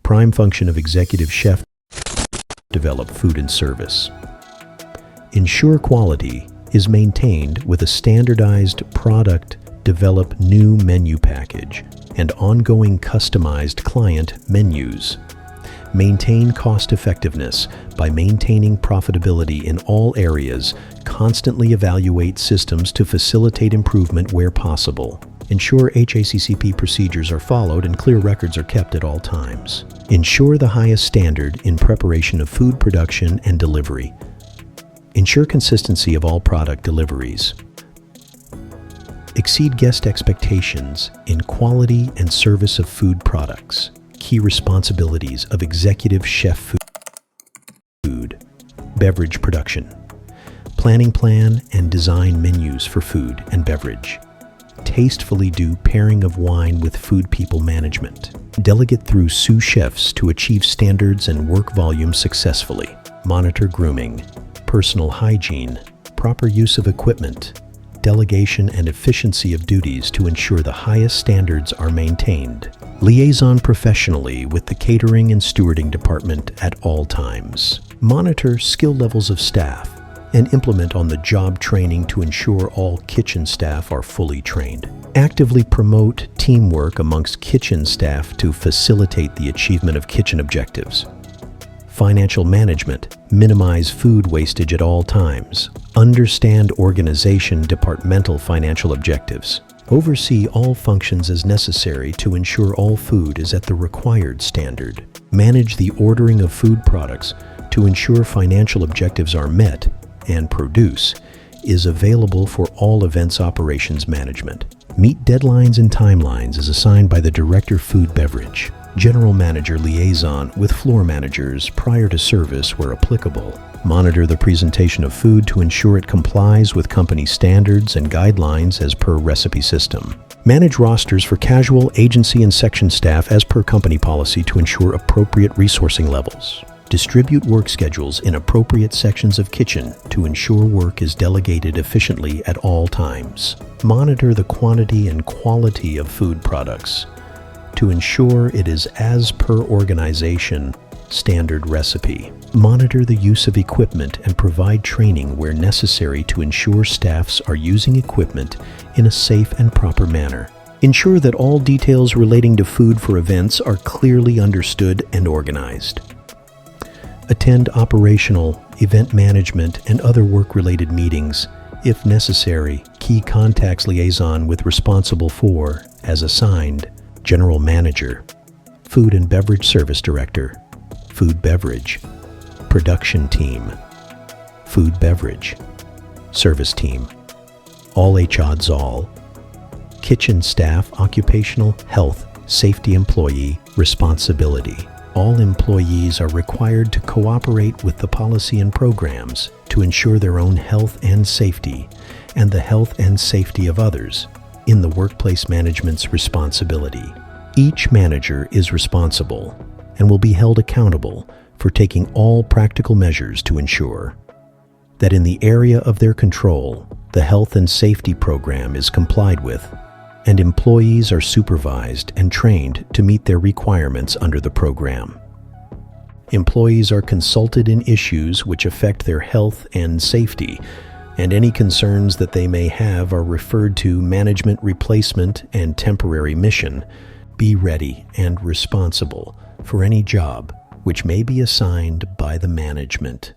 Prime function of executive chef: develop food and service. Ensure quality is maintained with a standardized product, develop new menu package, and ongoing customized client menus. Maintain cost effectiveness by maintaining profitability in all areas. Constantly evaluate systems to facilitate improvement where possible. Ensure HACCP procedures are followed and clear records are kept at all times. Ensure the highest standard in preparation of food production and delivery. Ensure consistency of all product deliveries. Exceed guest expectations in quality and service of food products. Key responsibilities of executive chef: food, beverage production. Planning plan and design menus for food and beverage. Tastefully do pairing of wine with food people management. Delegate through sous chefs to achieve standards and work volume successfully. Monitor grooming, personal hygiene, proper use of equipment, delegation and efficiency of duties to ensure the highest standards are maintained. Liaison professionally with the catering and stewarding department at all times. Monitor skill levels of staff and implement on-the-job training to ensure all kitchen staff are fully trained. Actively promote teamwork amongst kitchen staff to facilitate the achievement of kitchen objectives. Financial management, minimize food wastage at all times. Understand organization departmental financial objectives. Oversee all functions as necessary to ensure all food is at the required standard. Manage the ordering of food products to ensure financial objectives are met, and produce is available for all events operations management. Meet deadlines and timelines as assigned by the Director Food Beverage. General Manager liaison with floor managers prior to service where applicable. Monitor the presentation of food to ensure it complies with company standards and guidelines as per recipe system. Manage rosters for casual, agency, and section staff as per company policy to ensure appropriate resourcing levels. Distribute work schedules in appropriate sections of kitchen to ensure work is delegated efficiently at all times. Monitor the quantity and quality of food products to ensure it is as per organization standard recipe. Monitor the use of equipment and provide training where necessary to ensure staffs are using equipment in a safe and proper manner. Ensure that all details relating to food for events are clearly understood and organized. Attend operational, event management, and other work-related meetings. If necessary, key contacts liaison with responsible for, as assigned, General Manager, Food and Beverage Service Director, Food Beverage, Production Team, Food Beverage, Service Team, all HODs all, Kitchen Staff Occupational Health Safety Employee Responsibility. All employees are required to cooperate with the policy and programs to ensure their own health and safety and the health and safety of others in the workplace management's responsibility. Each manager is responsible and will be held accountable for taking all practical measures to ensure that in the area of their control, the health and safety program is complied with and employees are supervised and trained to meet their requirements under the program. Employees are consulted in issues which affect their health and safety, and any concerns that they may have are referred to management replacement and temporary mission. Be ready and responsible for any job which may be assigned by the management.